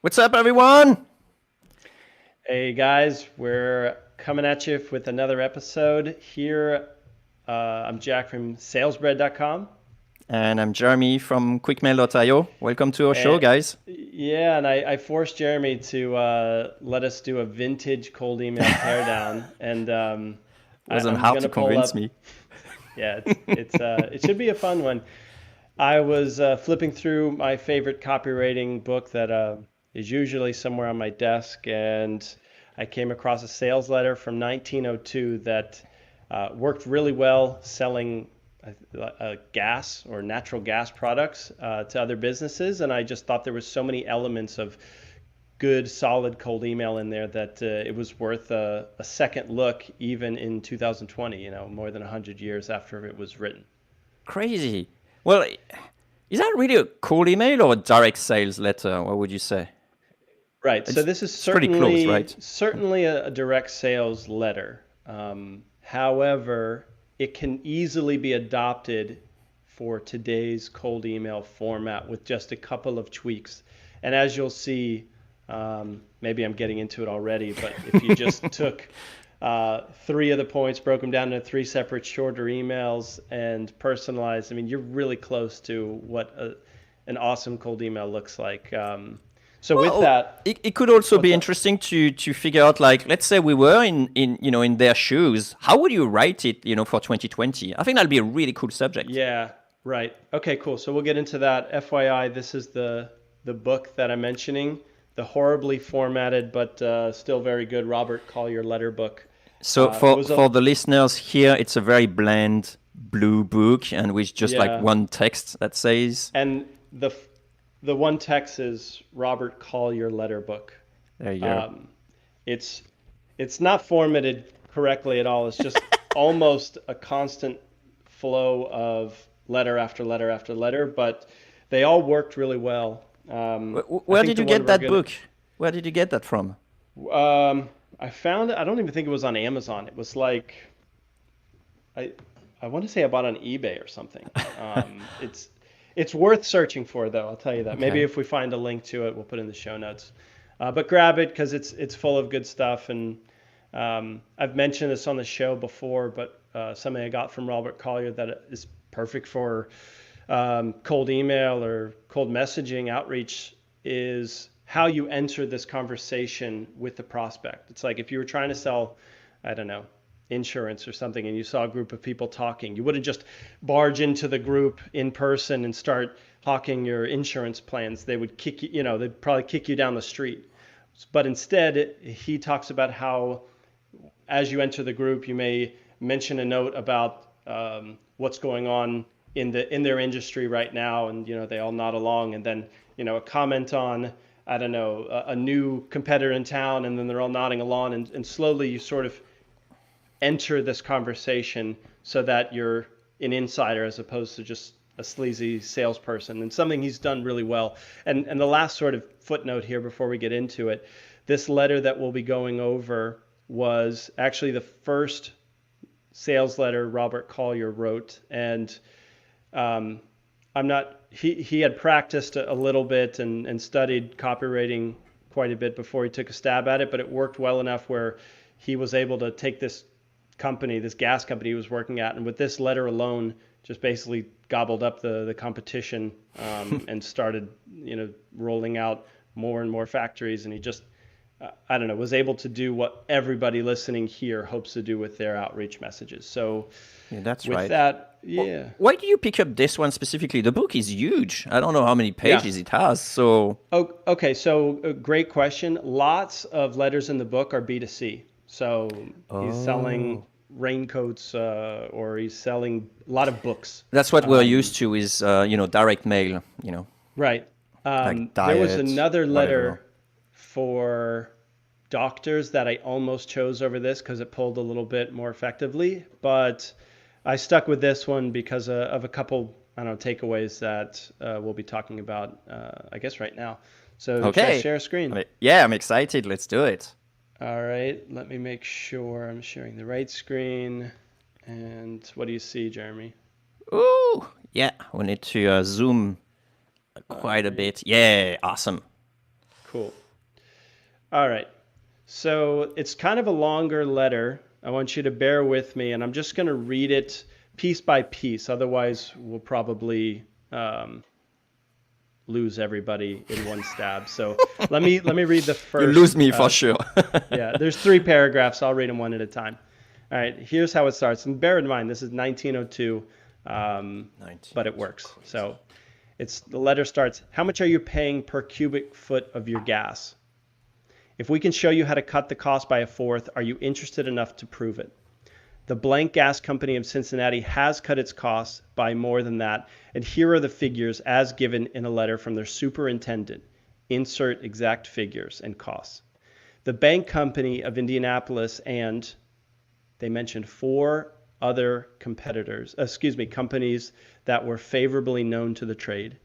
What's up, everyone? Hey guys, we're coming at you with another episode here. I'm Jack from salesbread.com. And I'm Jeremy from QuickMail.io. Welcome to our show, And guys. yeah, and I forced Jeremy to let us do a vintage cold email teardown. And Wasn't I'm hard going to to pull convince up. me. Yeah, it should be a fun one. I was flipping through my favorite copywriting book that is usually somewhere on my desk, and I came across a sales letter from 1902 that worked really well selling gas or natural gas products to other businesses. And I just thought there was so many elements of good, solid cold email in there that it was worth a second look, even in 2020. More than 100 years after it was written. Crazy. Well, is that really a cold email or a direct sales letter? What would you say? Right. So It's this is it's pretty close, certainly right? certainly a direct sales letter. However, it can easily be adopted for today's cold email format with just a couple of tweaks. And as you'll see, maybe I'm getting into it already, but if you just took three of the points, broke them down into three separate shorter emails, and personalized, I mean, you're really close to what an awesome cold email looks like. So with Well, that, it could also what's be up? interesting to figure out, like, let's say we were in their shoes. How would you write it, for 2020? I think that'll be a really cool subject. Yeah, right. Okay, cool. So we'll get into that. FYI, this is the book that I'm mentioning, the horribly formatted but still very good Robert Collier letter book. So It for was a for the listeners here, it's a very bland blue book and with just like Yeah, one text that says, and the one text is Robert Collier letter book. there you go. Um, it's it's not formatted correctly at all. It's just almost a constant flow of letter after letter after letter, but they all worked really well. I Where think did the you one get we're that gonna book? Where did you get that from? I found it. I don't even think it was on Amazon. It was like I I want to say I bought it on eBay or something. It's worth searching for though. I'll tell you that. Maybe Okay. if we find a link to it, we'll put it in the show notes. But grab it because it's full of good stuff. And I've mentioned this on the show before, but something I got from Robert Collier that is perfect for cold email or cold messaging outreach is how you enter this conversation with the prospect. It's like if you were trying to sell, I don't know, insurance or something, and you saw a group of people talking, you wouldn't just barge into the group in person and start hawking your insurance plans. They would kick you, they'd probably kick you down the street. But instead, he talks about how as you enter the group, you may mention a note about what's going on in their industry right now, and they all nod along, and then a comment on I don't know a new competitor in town, and then they're all nodding along, and slowly you sort of enter this conversation so that you're an insider as opposed to just a sleazy salesperson, and something he's done really well. And the last sort of footnote here before we get into it, this letter that we'll be going over was actually the first sales letter Robert Collier wrote, and um, I'm not. He had practiced a little bit and studied copywriting quite a bit before he took a stab at it, but it worked well enough where he was able to take this company, this gas company he was working at, and with this letter alone, just basically gobbled up the competition and started rolling out more and more factories. And he just I don't know, was able to do what everybody listening here hopes to do with their outreach messages. So Yeah, that's with right. that, yeah, Why do you pick up this one specifically? The book is huge. I don't know how many yeah. pages it has. So, Oh, okay. So great question. Lots of letters in the book are B2C. So he's selling oh, raincoats or he's selling a lot of books. that's what we're Um, used to is, direct mail, right. like There was diet, another whatever. letter for doctors that I almost chose over this because it pulled a little bit more effectively, but I stuck with this one because of a couple, I don't know, takeaways that we'll be talking about, I guess, right now. So should I Okay. share a screen? Yeah, I'm excited. Let's do it. All right, let me make sure I'm sharing the right screen. And what do you see, Jeremy? Ooh, yeah. We need to zoom All quite a right, bit. Yeah, awesome. Cool. All right. So it's kind of a longer letter. I want you to bear with me, and I'm just going to read it piece by piece. Otherwise, we'll probably lose everybody in one stab. So let me read the You first. lose me for sure. Yeah, there's 3 paragraphs. I'll read them one at a time. All right, here's how it starts. And bear in mind, this is 1902, but it works. So the letter starts, how much are you paying per cubic foot of your gas? If we can show you how to cut the cost by a fourth, are you interested enough to prove it? The blank gas company of Cincinnati has cut its costs by more than that, and here are the figures as given in a letter from their superintendent. Insert exact figures and costs. The Bank Company of Indianapolis and they mentioned 4 other companies that were favorably known to the trade,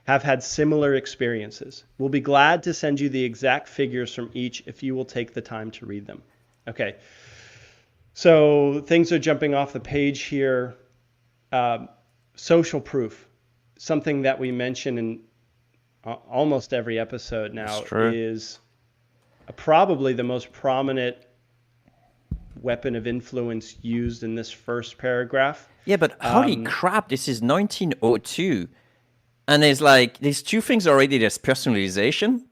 have had similar experiences. We'll be glad to send you the exact figures from each if you will take the time to read them. Okay. So things are jumping off the page here. Social proof, something that we mention in almost every episode now, is probably the most prominent weapon of influence used in this first paragraph. Yeah, but holy crap, this is 1902. And there's like, these 2 things already. There's personalization.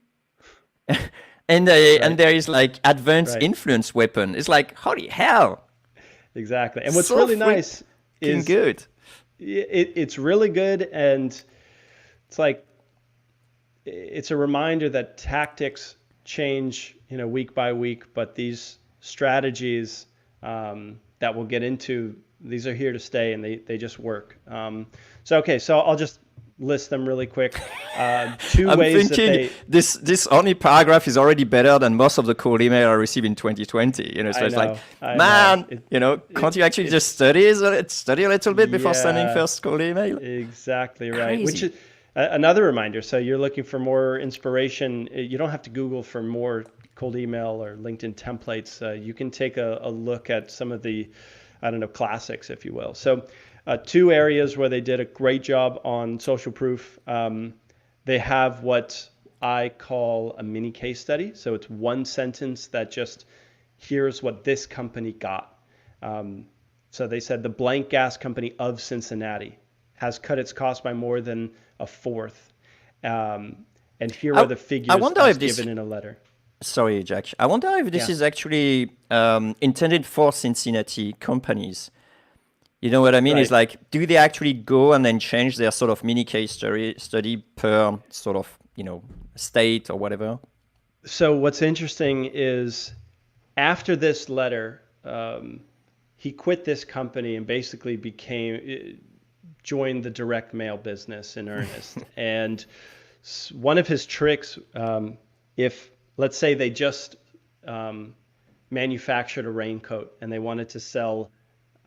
And there is like advanced influence weapon. It's like, holy hell. Exactly. And what's really nice is good. It's really good. And it's like, it's a reminder that tactics change, week by week, but these strategies that we'll get into, these are here to stay, and they just work. So I'll just list them really quick. 2 I'm ways thinking that this only paragraph is already better than most of the cold email I received in 2020. So it's like, man, can't you actually just study a little bit before sending first cold email? Exactly right. Crazy. Which is another reminder. So you're looking for more inspiration. You don't have to Google for more cold email or LinkedIn templates. You can take a look at some of the, classics, if you will. So 2 areas where they did a great job on social proof. They have what I call a mini case study. So it's 1 sentence that just, here's what this company got. So they said the blank gas company of Cincinnati has cut its cost by more than a fourth. And here are the figures given in a letter. Sorry, Jack. I wonder if this is actually intended for Cincinnati companies. You know what I mean? Right. It's like, do they actually go and then change their sort of mini case study per sort of, state or whatever? So what's interesting is after this letter, he quit this company and basically joined the direct mail business in earnest. And one of his tricks, if let's say they just manufactured a raincoat and they wanted to sell,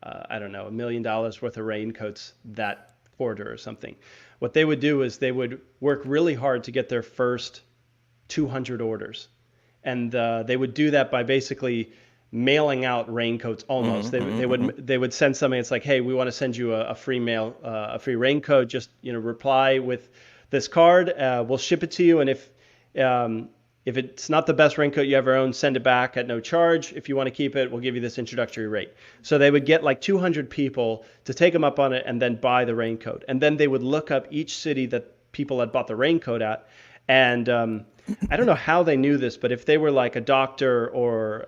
$1 million worth of raincoats that quarter or something. What they would do is they would work really hard to get their first 200 orders. And they would do that by basically mailing out raincoats almost. They would send something. It's like, hey, we want to send you a free free raincoat. Just, reply with this card. We'll ship it to you. And if it's not the best raincoat you ever owned, send it back at no charge. If you want to keep it, we'll give you this introductory rate. So they would get like 200 people to take them up on it and then buy the raincoat. And then they would look up each city that people had bought the raincoat at. And I don't know how they knew this, but if they were like a doctor or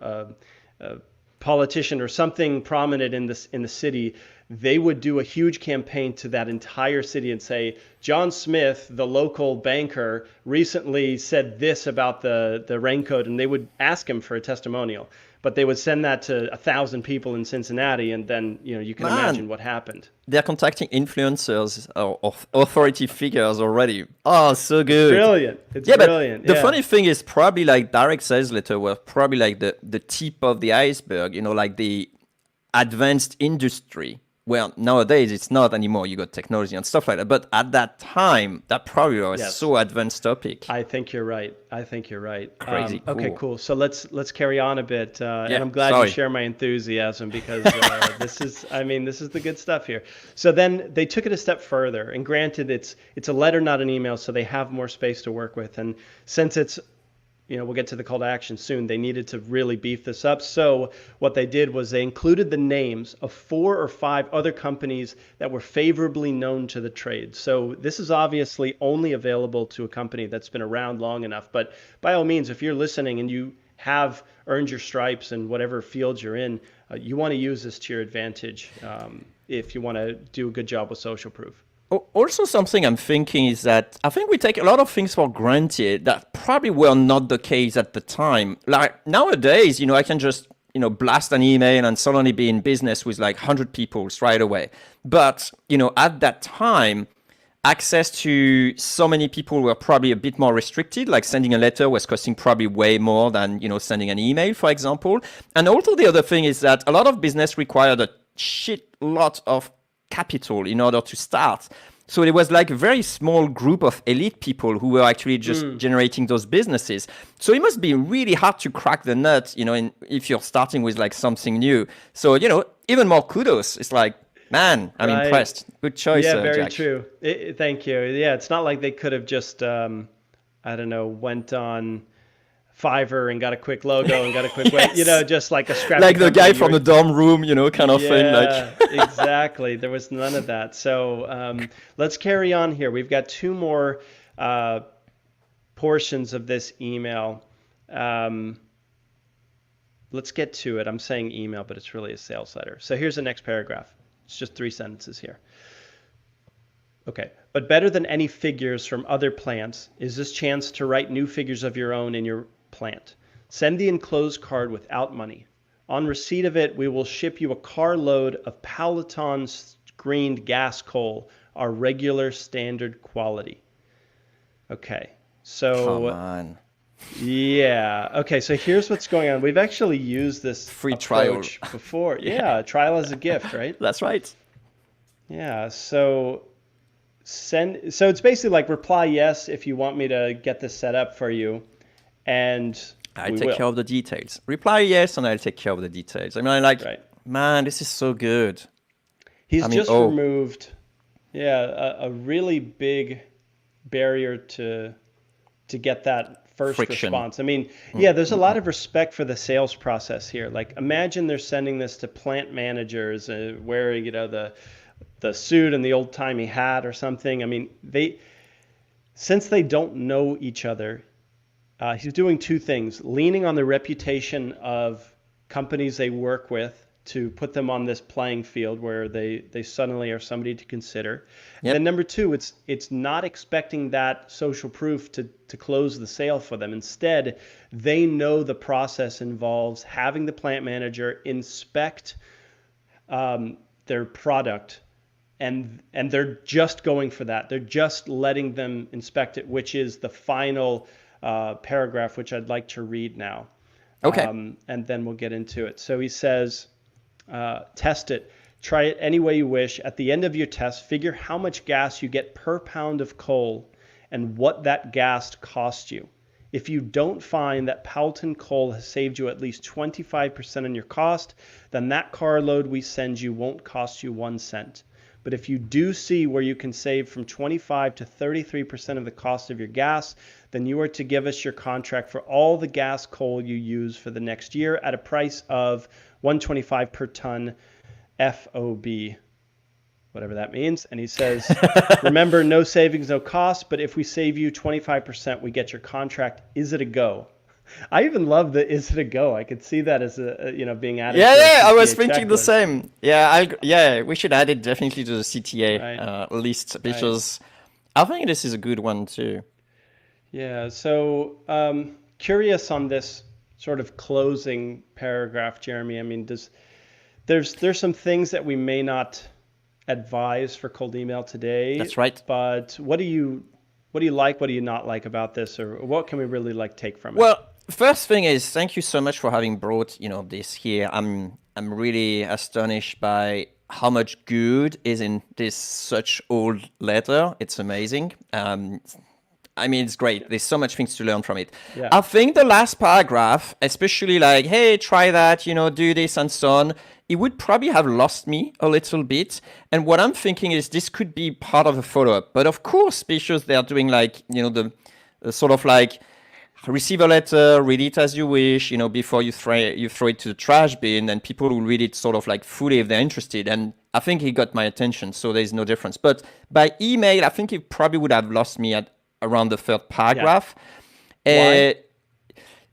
a politician or something prominent in the city, they would do a huge campaign to that entire city and say, John Smith, the local banker, recently said this about the raincoat, and they would ask him for a testimonial. But they would send that to 1,000 people in Cincinnati, and then you can imagine what happened. They're contacting influencers or authority figures already. Oh, so good. Brilliant. It's brilliant. But the funny thing is probably like direct sales letter were probably like the tip of the iceberg, like the advanced industry. Well, nowadays it's not anymore. You got technology and stuff like that. But at that time, that probably was so advanced topic. I think you're right. Crazy cool. Okay, cool. So let's carry on a bit. And I'm glad you share my enthusiasm because this is the good stuff here. So then they took it a step further. And granted, it's a letter, not an email, so they have more space to work with. And since it's we'll get to the call to action soon. They needed to really beef this up. So what they did was they included the names of 4 or 5 other companies that were favorably known to the trade. So this is obviously only available to a company that's been around long enough. But by all means, if you're listening and you have earned your stripes in whatever field you're in, you want to use this to your advantage if you want to do a good job with social proof. Also, something I'm thinking is that I think we take a lot of things for granted that probably were not the case at the time. Like nowadays, I can just, blast an email and suddenly be in business with like 100 people right away. But, at that time, access to so many people were probably a bit more restricted, like sending a letter was costing probably way more than, sending an email, for example. And also the other thing is that a lot of business required a shit lot of capital in order to start. So it was like a very small group of elite people who were actually just generating those businesses. So it must be really hard to crack the nut, if you're starting with like something new. So, even more kudos. It's like, man, I'm impressed. Good choice, Yeah, very Jack. true. Thank you. Yeah, it's not like they could have just, went on Fiverr and got a quick logo and got a quick way, just like a scrappy like the company guy from the dorm room, kind of thing. Yeah, exactly. There was none of that. So let's carry on here. We've got 2 more portions of this email. Let's get to it. I'm saying email, but it's really a sales letter. So here's the next paragraph. It's just 3 sentences here. Okay. But better than any figures from other plants is this chance to write new figures of your own in your plant. Send the enclosed card without money. On receipt of it, we will ship you a carload of Powellton screened gas coal, our regular standard quality. Okay, so... Come on. Yeah, okay, so here's what's going on. We've actually used this Free approach trial. before. Yeah, trial as a gift, right? That's right. Yeah, so it's basically like reply yes if you want me to get this set up for you, and I'll take care of the details. Reply yes, and I'll take care of the details. Man, this is so good. He's removed, a really big barrier to get that first friction. Response. There's a lot of respect for the sales process here. Like, imagine they're sending this to plant managers wearing, the suit and the old-timey hat or something. Since they don't know each other, he's doing 2 things: leaning on the reputation of companies they work with to put them on this playing field where they suddenly are somebody to consider. Yep. And then number 2, it's not expecting that social proof to close the sale for them. Instead, they know the process involves having the plant manager inspect their product. And they're just going for that. They're just letting them inspect it, which is the final paragraph, which I'd like to read now. Okay. And then we'll get into it. So he says, test it. Try it any way you wish. At the end of your test, figure how much gas you get per pound of coal and what that gas cost you. If you don't find that Powellton coal has saved you at least 25% on your cost, then that carload we send you won't cost you 1 cent. But if you do see where you can save from 25 to 33% of the cost of your gas, then you are to give us your contract for all the gas coal you use for the next year at a price of $125 per ton FOB, whatever that means. And he says, remember, no savings, no cost, but if we save you 25%, we get your contract. Is it a go? I even love the "is it a go." I could see that as being added. Yeah, I was thinking the same. Yeah, we should add it definitely to the CTA list because I think this is a good one too. Yeah. So curious on this sort of closing paragraph, Jeremy. There's some things that we may not advise for cold email today. That's right. But what do you like? What do you not like about this, or what can we really take from it? Well, first thing is, thank you so much for having brought this here. I'm really astonished by how much good is in this such old letter. It's amazing. It's great. There's so much things to learn from it. Yeah. I think the last paragraph, especially like, hey, try that, do this and so on, it would probably have lost me a little bit. And what I'm thinking is this could be part of a follow-up. But of course, because they're doing the sort of receive a letter, read it as you wish, before you throw it to the trash bin, and people will read it sort of like fully if they're interested. And I think he got my attention, so there's no difference. But by email, I think he probably would have lost me at around the third paragraph. Why?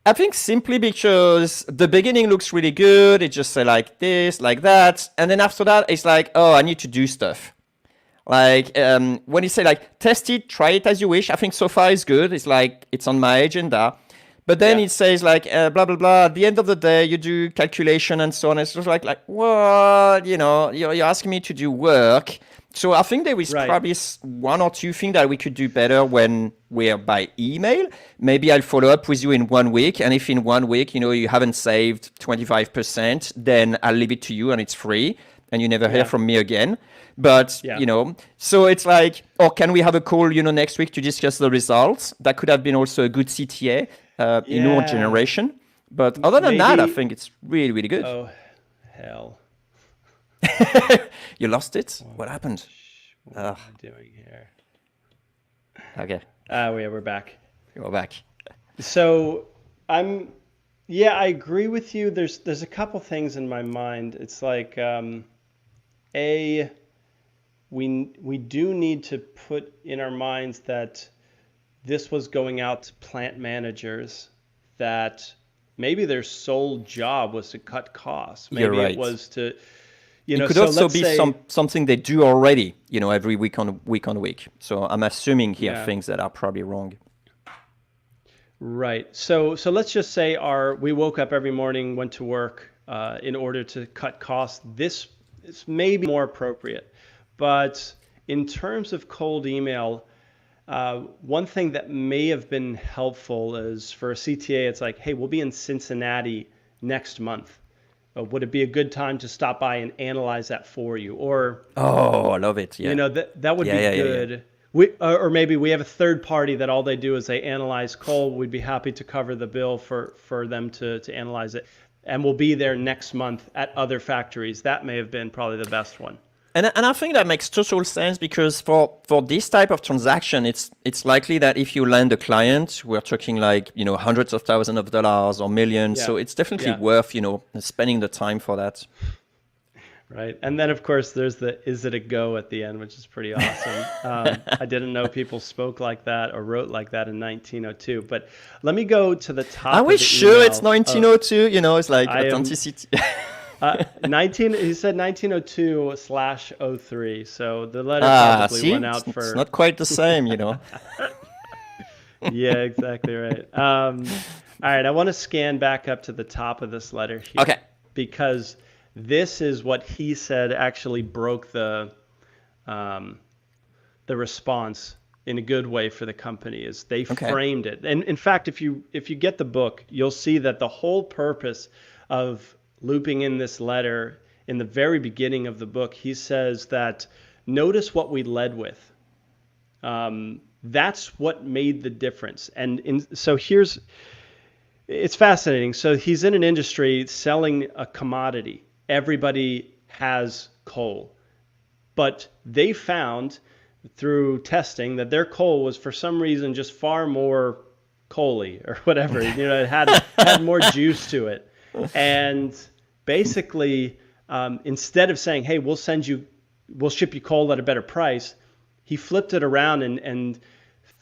I think simply because the beginning looks really good. It just say like this, like that. And then after that, it's like, oh, I need to do stuff. Like when you say like, test it, try it as you wish. I think so far is good. It's like, it's on my agenda. But then it says like, blah, blah, blah. At the end of the day, you do calculation and so on. It's just like what? You're asking me to do work. So I think there is probably one or two things that we could do better when we're by email. Maybe I'll follow up with you in 1 week. And if in 1 week, you haven't saved 25%, then I'll leave it to you and it's free and you never hear from me again. But, so it's like, or can we have a call, next week to discuss the results? That could have been also a good CTA in our generation. But other than that, I think it's really, really good. Oh, hell. You lost it? What happened? What am I doing here? Okay. We're back. We're back. So I agree with you. There's a couple things in my mind. It's like, we do need to put in our minds that this was going out to plant managers that maybe their sole job was to cut costs. Maybe You're right. It was to, it could also be something they do already, every week on week. So I'm assuming here things that are probably wrong. Right. So let's just say we woke up every morning, went to work in order to cut costs. This is maybe more appropriate. But in terms of cold email, one thing that may have been helpful is for a CTA, it's like, hey, we'll be in Cincinnati next month. Would it be a good time to stop by and analyze that for you? Or I love it. Yeah. That would be good. Yeah. Or maybe we have a third party that all they do is they analyze coal. We'd be happy to cover the bill for them to analyze it. And we'll be there next month at other factories. That may have been probably the best one. And I think that makes total sense because for this type of transaction, it's likely that if you land a client, we're talking like, hundreds of thousands of dollars or millions. Yeah. So it's definitely worth, spending the time for that. Right. And then, of course, there's the is it a go at the end, which is pretty awesome. I didn't know people spoke like that or wrote like that in 1902. But let me go to the top. Are we sure it's 1902? It's like authenticity. He said 1902/03. So the letter probably went out for. It's not quite the same, Yeah, exactly right. All right. I want to scan back up to the top of this letter here. Okay. Because this is what he said actually broke the response in a good way for the company. Is they framed it, and in fact, if you get the book, you'll see that the whole purpose of looping in this letter in the very beginning of the book, he says that notice what we led with. That's what made the difference, so it's fascinating. So he's in an industry selling a commodity. Everybody has coal, but they found through testing that their coal was for some reason just far more coaly or whatever. It had more juice to it. And basically, instead of saying, hey, we'll ship you coal at a better price, he flipped it around and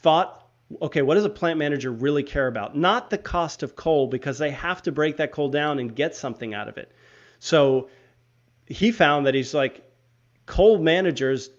thought, okay, what does a plant manager really care about? Not the cost of coal, because they have to break that coal down and get something out of it. So he found that he's like, coal managers,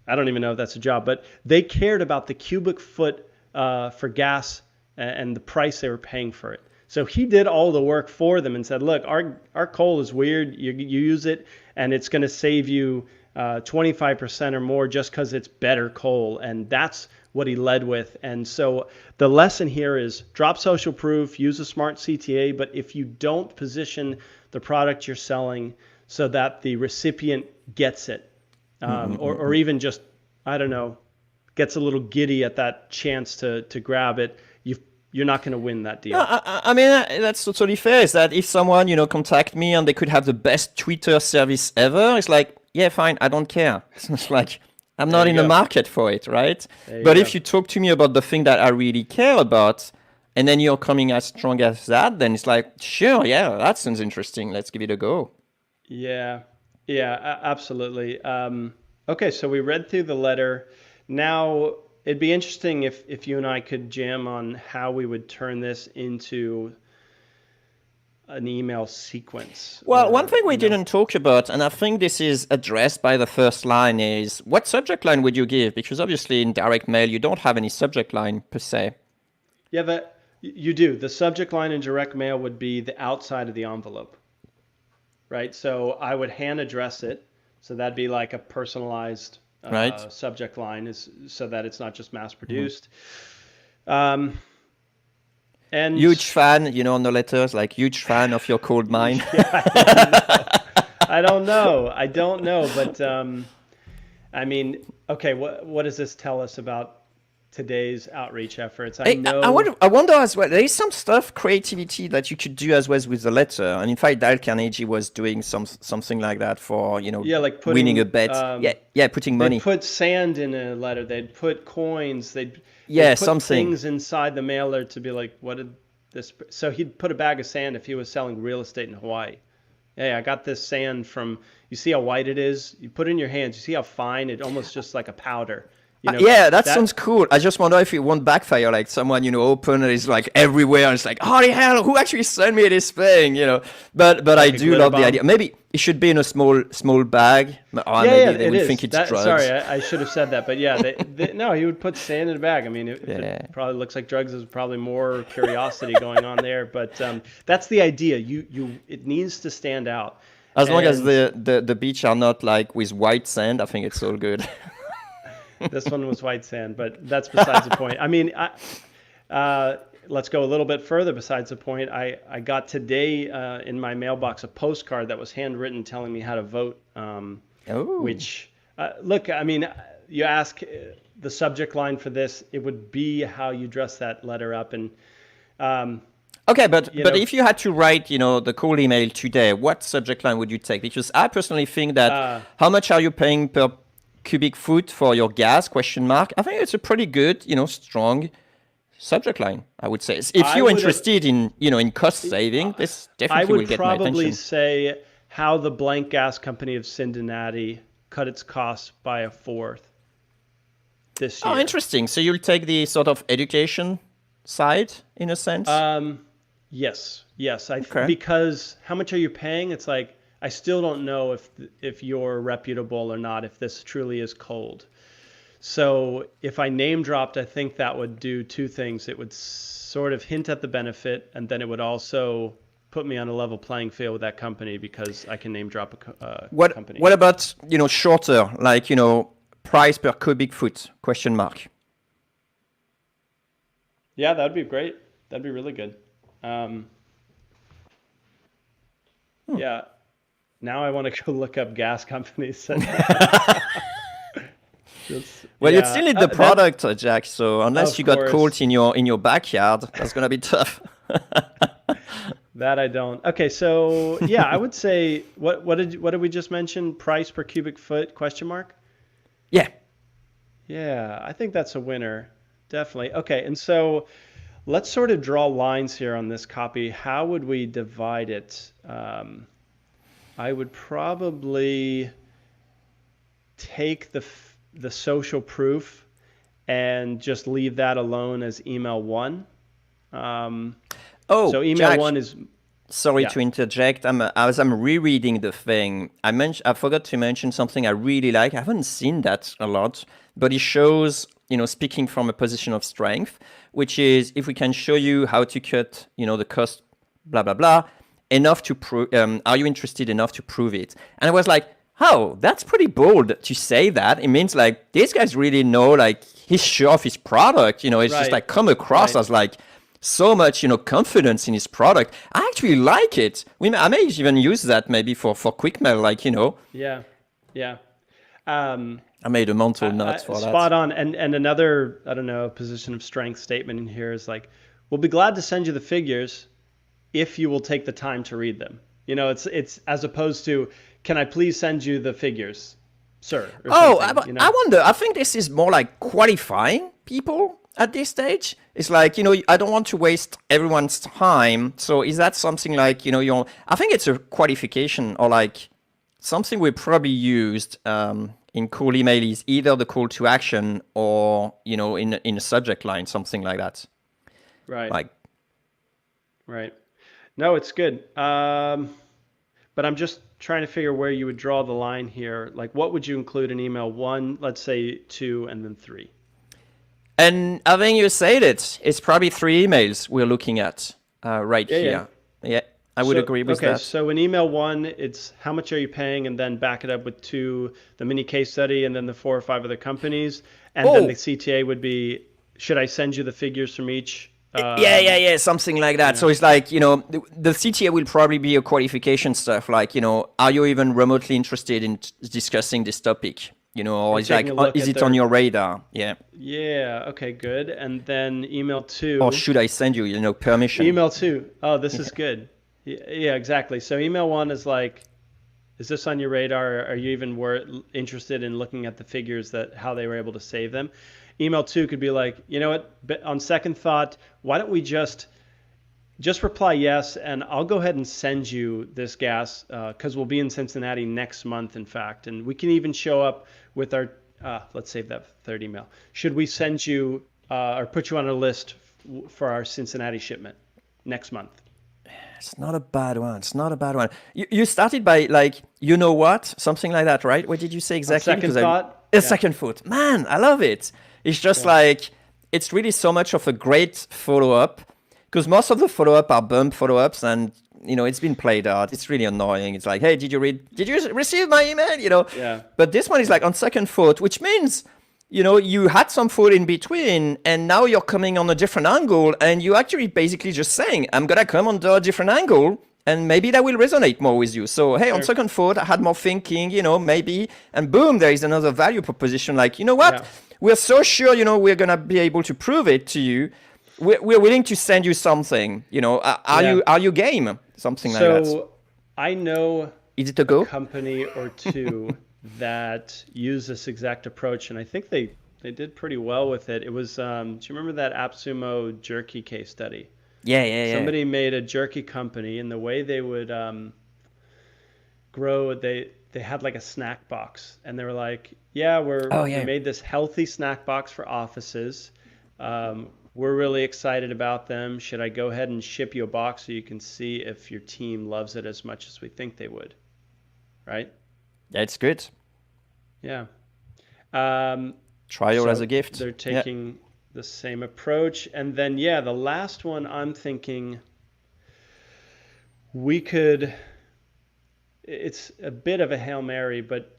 I don't even know if that's a job, but they cared about the cubic foot for gas and the price they were paying for it. So he did all the work for them and said, look, our coal is weird. You use it and it's going to save you 25% or more just because it's better coal. And that's what he led with. And so the lesson here is drop social proof, use a smart CTA. But if you don't position the product you're selling so that the recipient gets it, or even just, I don't know, gets a little giddy at that chance to grab it, you're not going to win that deal. No, I mean, that's totally fair. Is that if someone, contact me and they could have the best Twitter service ever, it's like, yeah, fine, I don't care. It's like, I'm not in the market for it, right? But if you talk to me about the thing that I really care about, and then you're coming as strong as that, then it's like, sure, yeah, that sounds interesting. Let's give it a go. Yeah, yeah, absolutely. Okay, so we read through the letter. Now, it'd be interesting if you and I could jam on how we would turn this into an email sequence. Well, one Or, thing we didn't talk about, and I think this is addressed by the first line, is what subject line would you give? Because obviously in direct mail, you don't have any subject line per se. Yeah, that you do. The subject line in direct mail would be the outside of the envelope, right? So I would hand address it. So that'd be like a personalized Right. subject line, is so that it's not just mass produced. And Huge fan, on the letters, like huge fan of your cold mine. I don't know, but I mean, okay, what does this tell us about today's outreach efforts? I know. I wonder as well, there is some stuff, creativity that you could do as well with the letter. And in fact, Dale Carnegie was doing something like that for, Yeah, like winning a bet. Putting money. They'd put sand in a letter. They'd put coins. They'd put something. things inside the mailer to be like, what did this? So he'd put a bag of sand if he was selling real estate in Hawaii. Hey, I got this sand from, you see how white it is? You put it in your hands. You see how fine? It almost just like a powder. That sounds cool. I just wonder if it won't backfire. Like someone, open and it's like everywhere. And it's like, holy hell, who actually sent me this thing? But like I do love the idea. Maybe it should be in a small bag. Or maybe they would think it's drugs. Sorry, I should have said that. But yeah, no, he would put sand in a bag. I mean, it probably looks like drugs. There's probably more curiosity going on there. But that's the idea. It needs to stand out. As long as the beach are not like with white sand, I think it's all good. This one was white sand, but that's besides the point. I mean, let's go a little bit further besides the point. I got today in my mailbox a postcard that was handwritten telling me how to vote. Which, look, I mean, you ask the subject line for this, it would be how you dress that letter up. And okay, but if you had to write, the cold email today, what subject line would you take? Because I personally think that how much are you paying per cubic foot for your gas ? I think it's a pretty good, strong subject line, I would say. If you're interested in, in cost saving, this definitely will get my attention. I would probably say how the blank gas company of Cincinnati cut its costs by 1/4 this year. Oh, interesting. So you'll take the sort of education side in a sense? Yes. Okay. Because how much are you paying? It's like, I still don't know if you're reputable or not, if this truly is cold. So if I name dropped, I think that would do two things. It would sort of hint at the benefit, and then it would also put me on a level playing field with that company because I can name drop a company. What about, shorter, like, price per cubic foot, ? Yeah, that'd be great. That'd be really good. Yeah. Now I want to go look up gas companies. Well, you still need the product, Jack. So unless you got caught in your backyard, that's gonna be tough. That I don't. Okay, so yeah, I would say what did we just mention? Price per cubic foot ? Yeah. Yeah, I think that's a winner, definitely. Okay, and so let's sort of draw lines here on this copy. How would we divide it? I would probably take the social proof and just leave that alone as email 1. So email Jack, 1 is. Sorry to interject. As I'm rereading the thing, I forgot to mention something I really like. I haven't seen that a lot, but it shows, speaking from a position of strength, which is if we can show you how to cut, the cost, blah blah blah. Enough to prove, are you interested enough to prove it? And I was like, oh, that's pretty bold to say that. It means like, these guys really know, like, he's sure of his product, it's just like come across as like so much, confidence in his product. I actually like it. I may even use that maybe for QuickMail, like, Yeah. I made a mental note for that. Spot on. And another, I don't know, position of strength statement in here is like, we'll be glad to send you the figures if you will take the time to read them. It's as opposed to, can I please send you the figures, sir? I wonder, I think this is more like qualifying people, at this stage? It's like, I don't want to waste everyone's time. So is that something like, I think it's a qualification or like something we probably used in cool email is either the call to action or, in a subject line, something like that. Right. Like, Right. No, it's good. But I'm just trying to figure where you would draw the line here. Like, what would you include in email one, let's say two, and then three? and I think you said it. It's probably 3 emails we're looking at right here. Yeah, I would agree with that. So in email one, it's how much are you paying, and then back it up with two, the mini case study, and then the 4 or 5 other companies. And then the CTA would be, should I send you the figures from each? Yeah, something like that. So it's like, the CTA will probably be a qualification stuff like, are you even remotely interested in discussing this topic? Or is like, is it on your radar? Yeah. Yeah, okay, good. And then email two. Or should I send you, permission? Email two. Oh, this is good. Yeah, exactly. So email one is like, is this on your radar? Are you even interested in looking at the figures how they were able to save them? Email two could be like, you know what, on second thought, why don't we just reply yes, and I'll go ahead and send you this gas because we'll be in Cincinnati next month, in fact. And we can even show up with our, let's save that third email. Should we send you or put you on a list for our Cincinnati shipment next month? It's not a bad one. You started by like, you know what? Something like that, right? What did you say exactly? Second thought. Second thought. Man, I love it. It's just like, it's really so much of a great follow-up because most of the follow-up are bump follow-ups and, it's been played out. It's really annoying. It's like, hey, did you receive my email? Yeah. But this one is like on second thought, which means, you had some thought in between and now you're coming on a different angle and you actually basically just saying, I'm going to come on a different angle and maybe that will resonate more with you. So, hey, on second thought, I had more thinking, maybe, and boom, there is another value proposition. Like, you know what? Yeah. We're so sure, we're going to be able to prove it to you. We're willing to send you something, are you game? Something like that. So I know is it a go? Company or two that use this exact approach. And I think they did pretty well with it. It was, do you remember that AppSumo jerky case study? Yeah. Somebody made a jerky company, and the way they would grow, they had like a snack box, and they were like, we made this healthy snack box for offices. We're really excited about them. Should I go ahead and ship you a box so you can see if your team loves it as much as we think they would? Right? That's good. Yeah. Trial as a gift. They're taking the same approach. And then, the last one I'm thinking it's a bit of a Hail Mary, but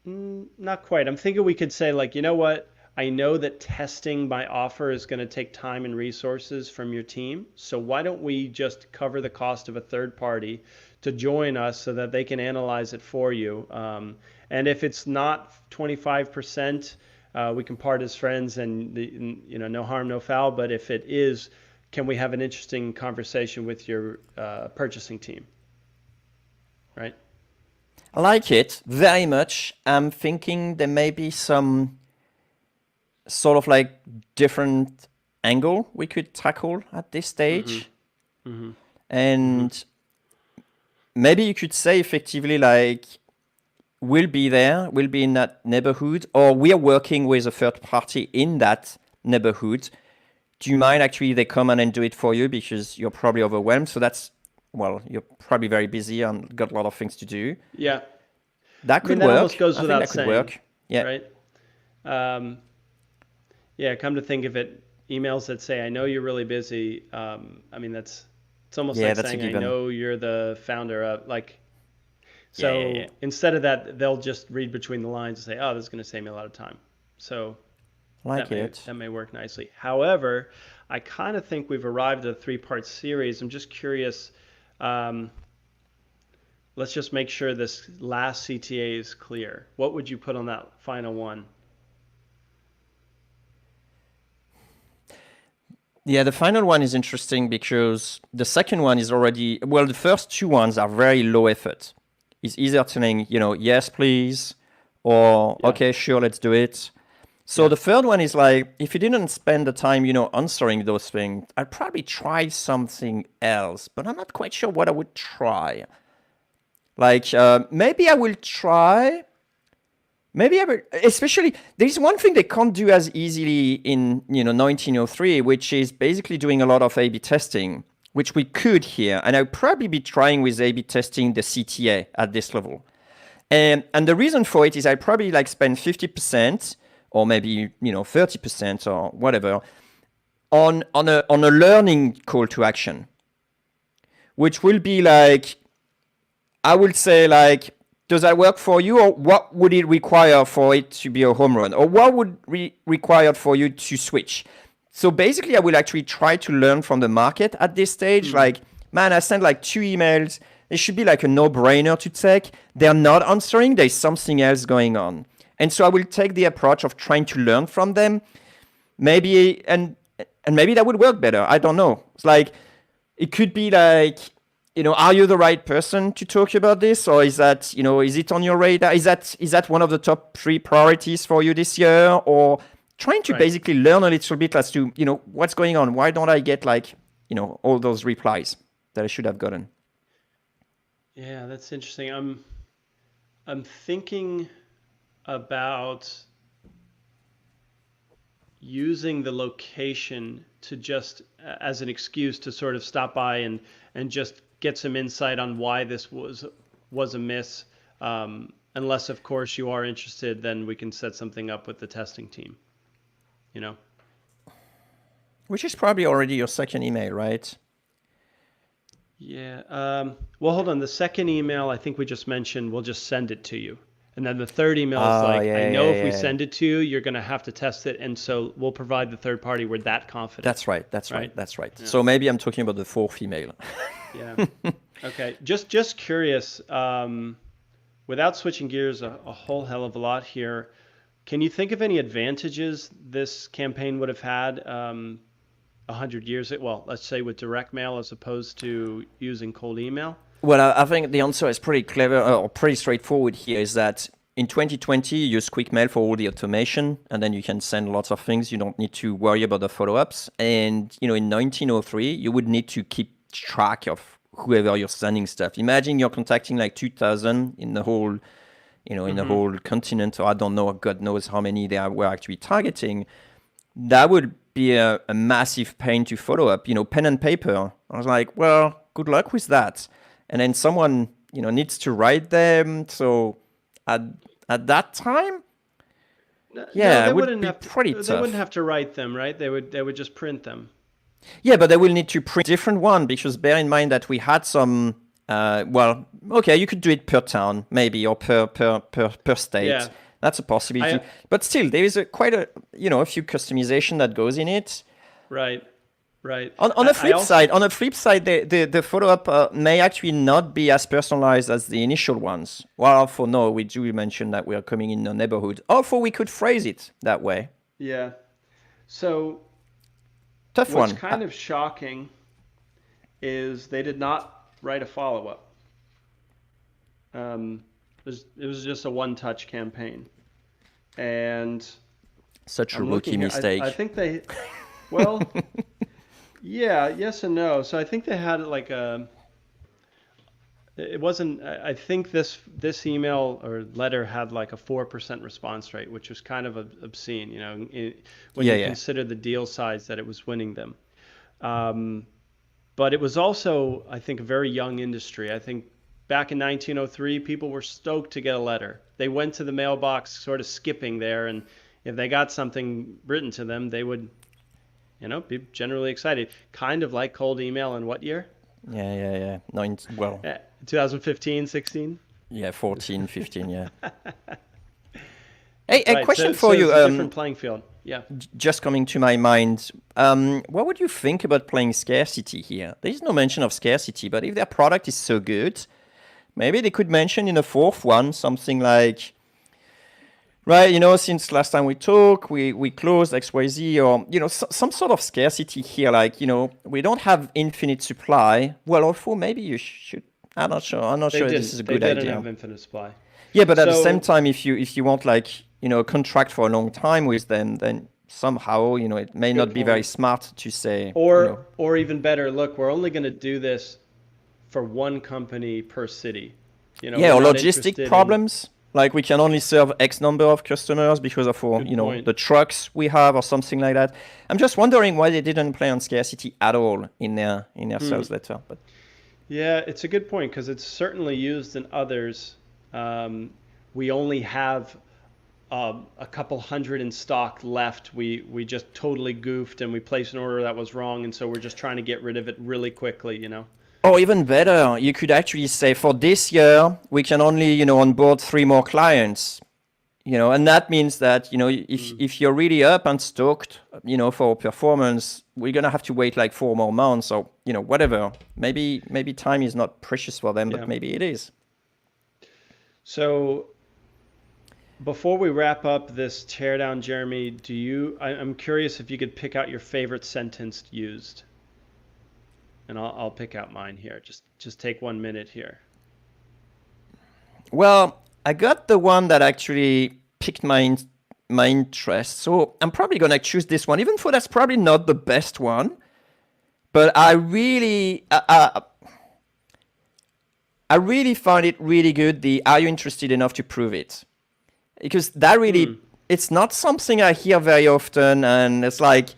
not quite. I'm thinking we could say like, you know what? I know that testing my offer is going to take time and resources from your team. So why don't we just cover the cost of a third party to join us so that they can analyze it for you? And if it's not 25%, we can part as friends and no harm, no foul. But if it is, can we have an interesting conversation with your purchasing team? Right? I like it very much. I'm thinking there may be some sort of like different angle we could tackle at this stage. And maybe you could say effectively like, we'll be in that neighborhood, or we are working with a third party in that neighborhood. Do you mind actually they come and do it for you because you're probably overwhelmed? So you're probably very busy and got a lot of things to do. Yeah. That could that work. Almost goes without that saying, could work. Yeah. Right. Come to think of it, emails that say, I know you're really busy. It's almost like saying, I know you're the founder of like, so instead of that, they'll just read between the lines and say, oh, this is going to save me a lot of time. So that may work nicely. However, I kind of think we've arrived at a 3-part series. I'm just curious. Let's just make sure this last CTA is clear. What would you put on that final one? Yeah, the final one is interesting because the second one is already, the first 2 ones are very low effort. It's easier telling, yes, please, or okay, sure, let's do it. So the third one is like, if you didn't spend the time, answering those things, I'd probably try something else, but I'm not quite sure what I would try. Like, maybe I will try. Maybe I will, especially, there's one thing they can't do as easily in, 1903, which is basically doing a lot of A/B testing, which we could here. And I'll probably be trying with A/B testing the CTA at this level. And the reason for it is I probably like spend 50% or maybe 30% or whatever on a learning call to action, which will be like, I would say like, does that work for you, or what would it require for it to be a home run, or what would require for you to switch? So basically, I will actually try to learn from the market at this stage. Like, man, I sent like 2 emails. It should be like a no-brainer to take. They're not answering. There's something else going on. And so I will take the approach of trying to learn from them. Maybe, and maybe that would work better. I don't know. It's like, it could be like, are you the right person to talk about this? Or is that, is it on your radar? Is that one of the top 3 priorities for you this year? Or trying to basically learn a little bit as to, what's going on? Why don't I get like, all those replies that I should have gotten? Yeah, that's interesting. I'm thinking about using the location to just as an excuse to sort of stop by and just get some insight on why this was a miss. Unless, of course, you are interested, then we can set something up with the testing team. Which is probably already your second email, right? Yeah. Well, hold on. The second email, I think we just mentioned, we'll just send it to you. And then the third email is like, I know if we send it to you, you're going to have to test it. And so we'll provide the third party. We're that confident. That's right. Yeah. So maybe I'm talking about the fourth email. Yeah. Okay. Just curious, without switching gears a whole hell of a lot here, can you think of any advantages this campaign would have had 100 years, well, let's say with direct mail as opposed to using cold email? Well, I think the answer is pretty clever or pretty straightforward here, is that in 2020, you use QuickMail for all the automation, and then you can send lots of things. You don't need to worry about the follow-ups. And, in 1903, you would need to keep track of whoever you're sending stuff. Imagine you're contacting like 2,000 in the whole, in the whole continent, or I don't know, God knows how many they were actually targeting. That would be a massive pain to follow up, pen and paper. I was like, well, good luck with that. And then someone, needs to write them. So at that time, it would be pretty tough. They wouldn't have to write them, right? They would just print them. Yeah, but they will need to print a different one, because bear in mind that we had some, you could do it per town, maybe, or per state. Yeah. That's a possibility. But still, there is quite a few customization that goes in it. Right. On the flip side, the follow-up may actually not be as personalized as the initial ones. Well, for no, we do mention that we are coming in the neighborhood. For we could phrase it that way. Yeah. So tough one. What's kind of shocking is they did not write a follow-up. It was just a one-touch campaign, and such a rookie mistake. I think they, well. Yeah, yes and no. So I think they had like it wasn't, I think this email or letter had like a 4% response rate, which was kind of obscene, when you consider the deal size that it was winning them. But it was also, I think, a very young industry. I think back in 1903, people were stoked to get a letter. They went to the mailbox sort of skipping there, and if they got something written to them, they would be generally excited. Kind of like cold email in what year? Yeah. 2015, 16? Yeah, 14, 15, yeah. Hey, a question for you. It's a different playing field. Yeah. Just coming to my mind, what would you think about playing scarcity here? There is no mention of scarcity, but if their product is so good, maybe they could mention in the fourth one something like, right, since last time we talked, we closed XYZ, or, some sort of scarcity here, like, we don't have infinite supply. Well, although maybe you should, I'm not sure this is a good idea. They didn't have infinite supply. Yeah, but at the same time, if you want like, contract for a long time with them, then somehow, it may Good not be very point. smart to say, Or even better, look, we're only going to do this for one company per city. yeah, We're or not logistic interested in. problems. Like we can only serve X number of customers because of our, Good point. the trucks we have or something like that. I'm just wondering why they didn't play on scarcity at all in their sales letter. But Yeah, it's a good point because it's certainly used in others. We only have a couple hundred in stock left. We just totally goofed and we placed an order that was wrong, and so we're just trying to get rid of it really quickly. or even better, you could actually say for this year we can only onboard 3 more clients. And that means that if you're really up and stoked, for performance, we're gonna have to wait like 4 more months or whatever. Maybe time is not precious for them, Yeah. but maybe it is. So before we wrap up this teardown, Jeremy, I'm curious if you could pick out your favorite sentence used, and I'll pick out mine here. Just take 1 minute here. Well, I got the one that actually piqued my interest, so I'm probably gonna choose this one, even though that's probably not the best one. But I really find it really good. Are you interested enough to prove it? Because that really, it's not something I hear very often, and it's like,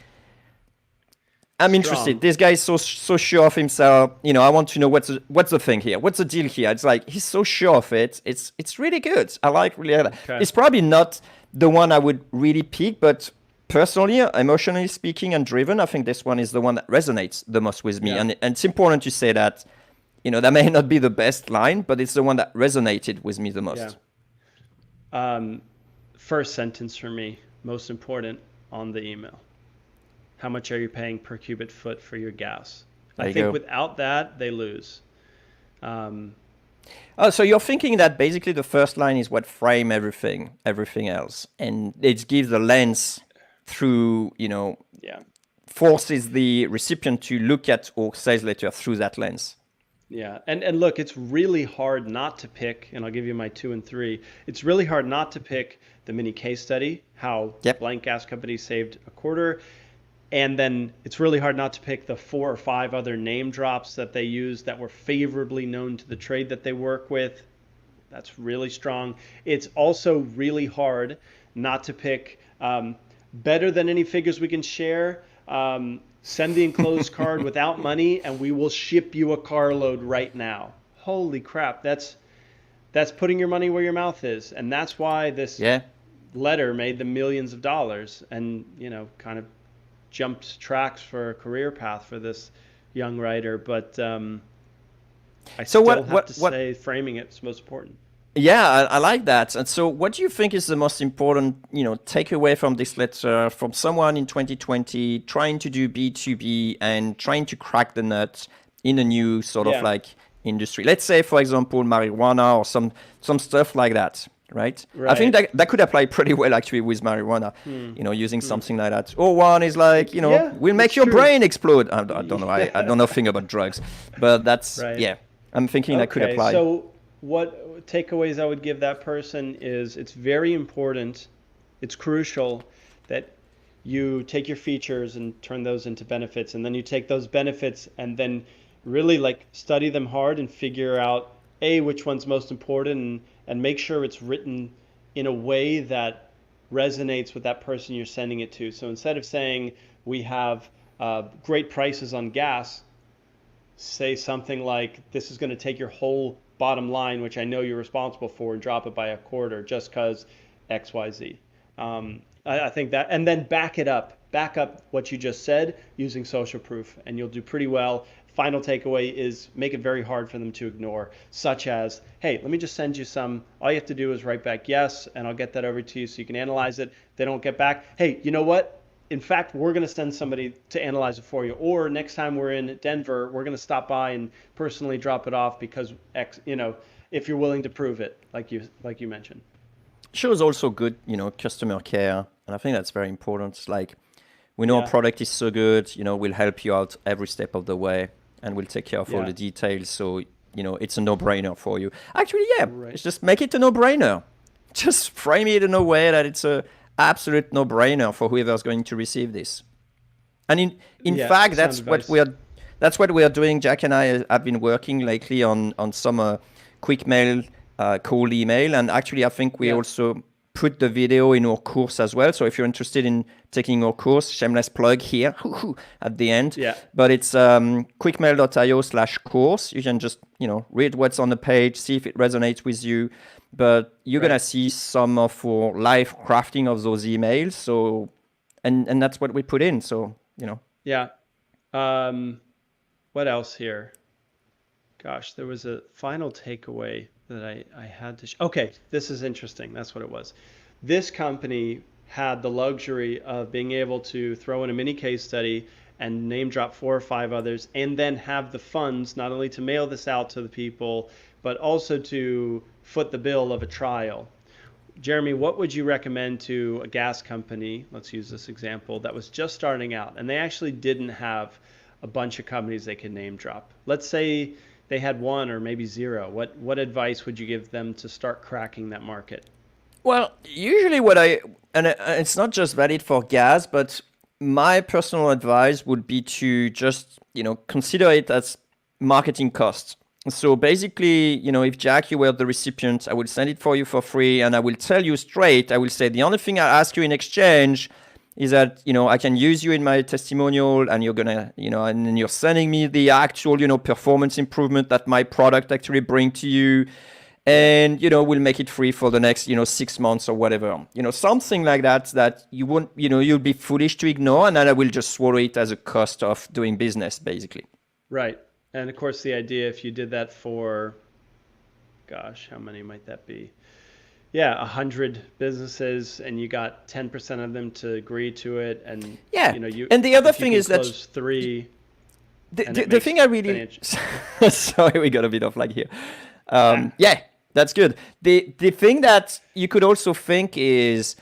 I'm interested. This guy is so sure of himself. I want to know what's the thing here. What's the deal here? It's like he's so sure of it. It's really good. I like really. Okay. It's probably not the one I would really pick, but personally, emotionally speaking and driven, I think this one is the one that resonates the most with me. Yeah. And it's important to say that, that may not be the best line, but it's the one that resonated with me the most. Yeah. First sentence for me, most important on the email. How much are you paying per cubic foot for your gas? I think without that, they lose. So you're thinking that basically the first line is what frame everything else, and it gives the lens through, forces the recipient to look at our sales letter through that lens. Yeah, and look, it's really hard not to pick, and I'll give you my 2 and 3. It's really hard not to pick the mini case study, how blank gas company saved a quarter. And then it's really hard not to pick the 4 or 5 other name drops that they use that were favorably known to the trade that they work with. That's really strong. It's also really hard not to pick better than any figures we can share. Send the enclosed card without money and we will ship you a carload right now. Holy crap. That's putting your money where your mouth is. And that's why this letter made them millions of dollars and, kind of jumped tracks for a career path for this young writer. But I still have to say framing it is most important. Yeah, I like that. And so what do you think is the most important, takeaway from this letter from someone in 2020 trying to do B2B and trying to crack the nut in a new sort of like industry? Let's say, for example, marijuana or some stuff like that, right? I think that could apply pretty well actually with marijuana, using something like that. Or one is like, we'll make your brain explode. I don't know. I don't know a thing about drugs, but that's, I'm thinking that could apply. So what takeaways I would give that person is it's very important, it's crucial that you take your features and turn those into benefits, and then you take those benefits and then really like study them hard and figure out which one's most important and make sure it's written in a way that resonates with that person you're sending it to. So instead of saying we have great prices on gas, say something like this is going to take your whole bottom line, which I know you're responsible for, and drop it by a quarter just because XYZ. I think that, and then back up what you just said using social proof, and you'll do pretty well. Final takeaway is make it very hard for them to ignore, such as, hey, let me just send you some. All you have to do is write back yes, and I'll get that over to you so you can analyze it. They don't get back, hey, you know what? In fact, we're going to send somebody to analyze it for you. Or next time we're in Denver, we're going to stop by and personally drop it off because if you're willing to prove it, like you mentioned. Shows also good, customer care. And I think that's very important. It's like, we know our product is so good, we'll help you out every step of the way and we'll take care of all the details. So, it's a no-brainer for you. Actually, it's just make it a no-brainer. just frame it in a way that it's a absolute no-brainer for whoever's going to receive this. And in Yeah, fact, sound advice. that's what we are doing. Jack and I have been working lately on some QuickMail cold email, and actually I think we Yeah. also put the video in our course as well. So if you're interested in taking our course, shameless plug here at the end. Yeah. But it's quickmail.io/course. You can just read what's on the page, see if it resonates with you. But you're gonna Right. see some of our live crafting of those emails. So and that's what we put in. So Yeah. What else here? Gosh, there was a final takeaway that I had to. Okay, this is interesting. That's what it was. This company had the luxury of being able to throw in a mini case study and name drop 4 or 5 others, and then have the funds not only to mail this out to the people, but also to foot the bill of a trial. Jeremy, what would you recommend to a gas company, let's use this example, that was just starting out and they actually didn't have a bunch of companies they could name drop? Let's say they had one or maybe zero. What advice would you give them to start cracking that market? well, usually it's not just valid for gas, but my personal advice would be to just consider it as marketing costs. So basically, if Jack, you were the recipient, I will send it for you for free, and I will tell you straight. I will say the only thing I ask you in exchange is that I can use you in my testimonial, and you're gonna and then you're sending me the actual performance improvement that my product actually bring to you, and we'll make it free for the next 6 months or whatever, something like that you won't you'll be foolish to ignore, and then I will just swallow it as a cost of doing business, basically. Right. And of course, the idea, if you did that for, gosh, how many might that be? Yeah, 100 businesses, and you got 10% of them to agree to it, and Yeah, you and the other if you thing can is that close three, and the it the makes thing I really financial. sorry, we got a bit of lag here. Ah, Yeah, that's good. The thing that you could also think is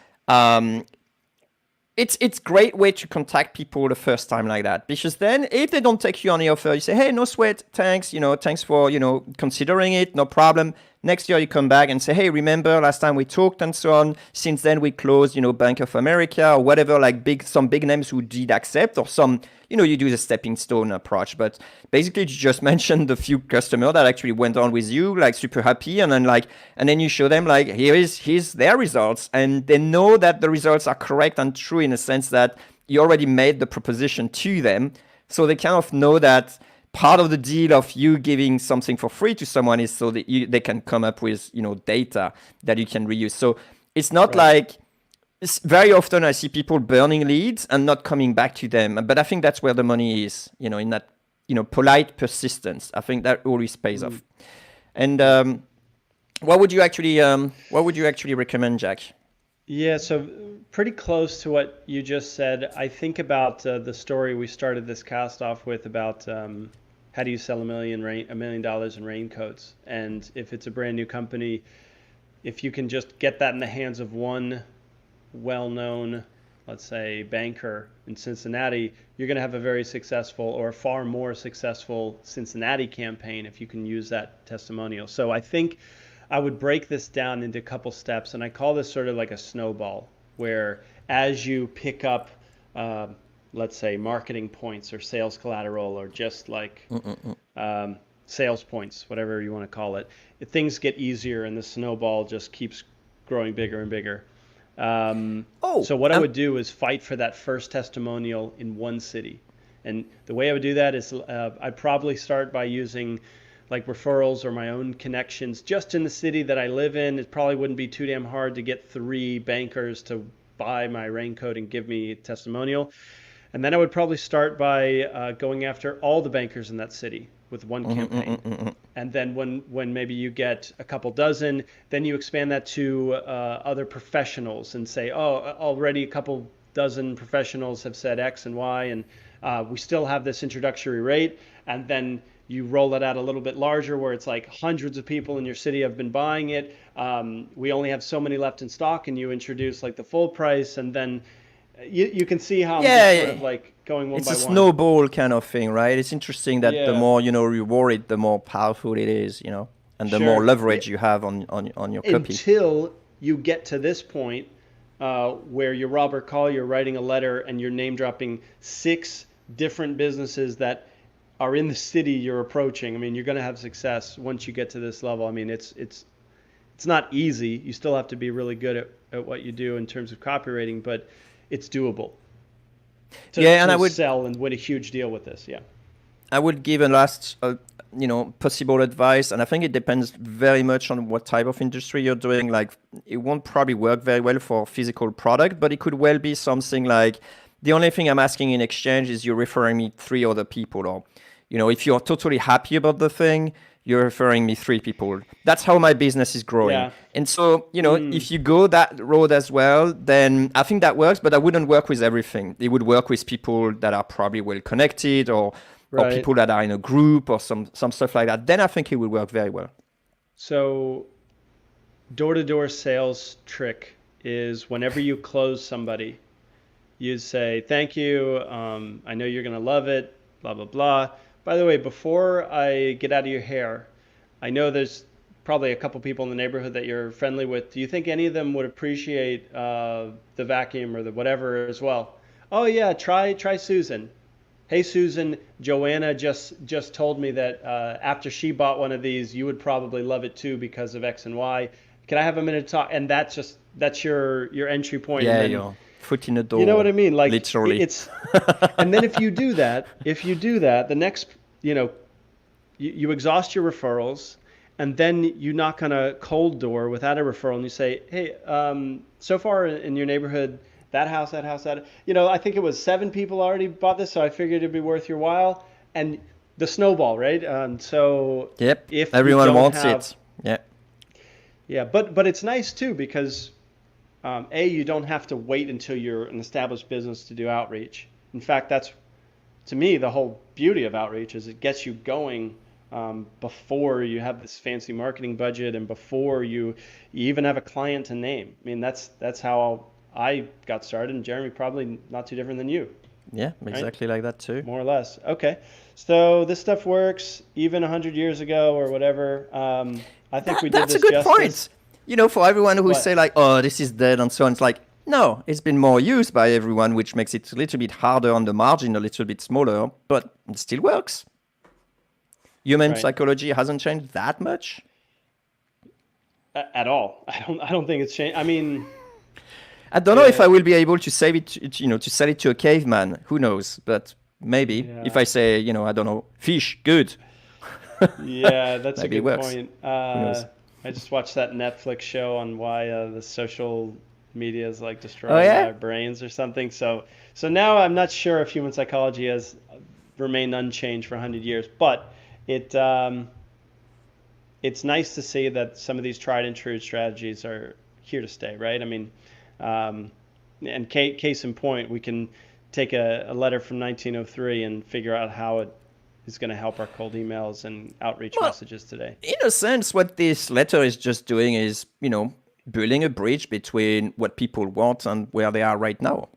it's great way to contact people the first time like that, because then if they don't take you on the offer, you say, hey, no sweat, thanks, thanks for considering it, no problem. Next year you come back and say, hey, remember last time we talked and so on. Since then we closed, Bank of America or whatever, like some big names who did accept, or some, you do the stepping stone approach. But basically you just mentioned the few customers that actually went on with you, like super happy, and then you show them like, here's their results, and they know that the results are correct and true in a sense that you already made the proposition to them. So they kind of know that part of the deal of you giving something for free to someone is so that they can come up with data that you can reuse. So it's not right. like very often I see people burning leads and not coming back to them. But I think that's where the money is, in that polite persistence. I think that always pays off. And what would you actually recommend, Jack? Yeah, so pretty close to what you just said. I think about the story we started this cast off with about how do you sell $1 million in raincoats, and if it's a brand new company, if you can just get that in the hands of one well-known, let's say, banker in Cincinnati, you're going to have a very successful, or far more successful, Cincinnati campaign if you can use that testimonial. So I think I would break this down into a couple steps, and I call this sort of like a snowball, where as you pick up, let's say, marketing points or sales collateral, or just like sales points, whatever you want to call it, things get easier, and the snowball just keeps growing bigger and bigger. So what I would do is fight for that first testimonial in one city. And the way I would do that is I'd probably start by using like referrals or my own connections just in the city that I live in. It probably wouldn't be too damn hard to get 3 bankers to buy my raincoat and give me a testimonial. And then I would probably start by going after all the bankers in that city with one campaign. And then when maybe you get a couple dozen, then you expand that to other professionals and say, oh, already a couple dozen professionals have said X and Y, and we still have this introductory rate. And then you roll it out a little bit larger, where it's like hundreds of people in your city have been buying it. We only have so many left in stock, and you introduce like the full price, and then you can see how I'm just sort of like going one It's by a one. snowball kind of thing, right? It's interesting that the Yeah. more reward it, the more powerful it is, and the more Sure. leverage you have on your copy. you get to this point where you're Robert Collier writing a letter and you're name dropping 6 different businesses that are in the city you're approaching. I mean, you're going to have success once you get to this level. I mean, it's not easy. You still have to be really good at what you do in terms of copywriting, but it's doable Yeah, and to I would sell and win a huge deal with this. Yeah. I would give a last, possible advice, and I think it depends very much on what type of industry you're doing. Like, it won't probably work very well for physical product, but it could well be something like, the only thing I'm asking in exchange is you're referring me 3 other people, or, if you're totally happy about the thing, you're referring me 3 people. That's how my business is growing. Yeah. And so, if you go that road as well, then I think that works, but I wouldn't work with everything. It would work with people that are probably well connected, or Right. people that are in a group, or some stuff like that. Then I think it would work very well. So, door-to-door sales trick is whenever you close somebody, you say, thank you. I know you're going to love it, blah, blah, blah. By the way, before I get out of your hair, I know there's probably a couple people in the neighborhood that you're friendly with. Do you think any of them would appreciate the vacuum or the whatever as well? Oh yeah, try Susan. Hey Susan, Joanna just told me that after she bought one of these, you would probably love it too because of X and Y. Can I have a minute to talk? And that's your entry point. Yeah, And then, your foot in the door. you know what I mean? Like literally. it's, and then if you do that, the next, you exhaust your referrals, and then you knock on a cold door without a referral, and you say, hey, so far in your neighborhood, that house, that, I think it was 7 people already bought this, so I figured it'd be worth your while. And the snowball, right? So Yep. if Everyone you don't wants have, it. Yeah. yeah, but it's nice too because you don't have to wait until you're an established business to do outreach. In fact, that's to me the whole beauty of outreach is it gets you going before you have this fancy marketing budget and before you even have a client to name. I mean, that's how I got started, and Jeremy probably not too different than you. Yeah, Right? exactly like that too. More or less. Okay, so this stuff works even 100 years ago or whatever. I think we did That's this a good justice. point. For everyone who say What? like, oh, this is dead and so on, it's like, no, it's been more used by everyone, which makes it a little bit harder on the margin, a little bit smaller, but it still works. Human Right. psychology hasn't changed that much. At all. I don't think it's changed. I mean, I don't know if I will be able to save it, to sell it to a caveman. Who knows? But maybe if yeah. I say, I don't know, fish, good. Yeah, that's a Maybe it good works. point. Who knows? I just watched that Netflix show on why the social media is like Oh destroying yeah. our brains or something. So now I'm not sure if human psychology has remained unchanged for 100 years, but it it's nice to see that some of these tried and true strategies are here to stay, right? I mean, and case in point, we can take a letter from 1903 and figure out how it is going to help our cold emails and outreach Well, messages today. in a sense, what this letter is just doing is, building a bridge between what people want and where they are right now.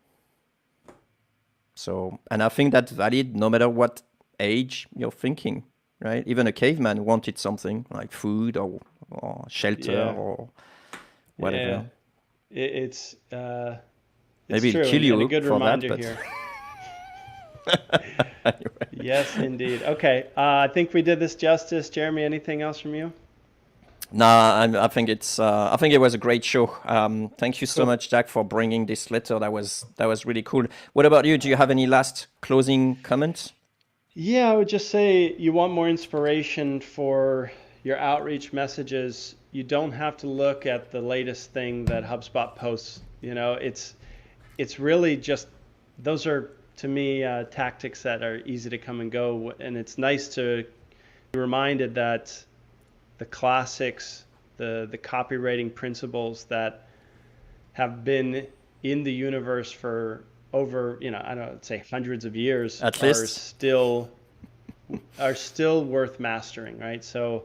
So, and I think that's valid no matter what age you're thinking, right? Even a caveman wanted something like food or shelter Yeah, or yeah, whatever. it's Maybe it'll true, kill and a you good for that, reminder but here. anyway. Yes, indeed. Okay, I think we did this justice. Jeremy, anything else from you? Nah, I think I think it was a great show. Thank you so Cool. much, Jack, for bringing this letter. That was really cool. What about you? Do you have any last closing comments? Yeah, I would just say you want more inspiration for your outreach messages. You don't have to look at the latest thing that HubSpot posts. It's really just those are to me tactics that are easy to come and go, and it's nice to be reminded that the classics, the copywriting principles that have been in the universe for over, I don't know, say hundreds of years At are least. still worth mastering, right? So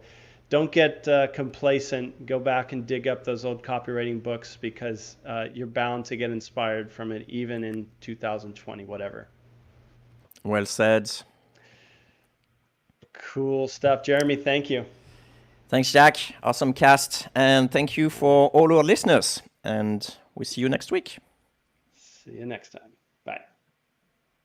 don't get complacent. Go back and dig up those old copywriting books because you're bound to get inspired from it, even in 2020, whatever. Well said. Cool stuff, Jeremy. Thank you. Thanks, Jack. Awesome cast. And thank you for all our listeners. And we'll see you next week. See you next time.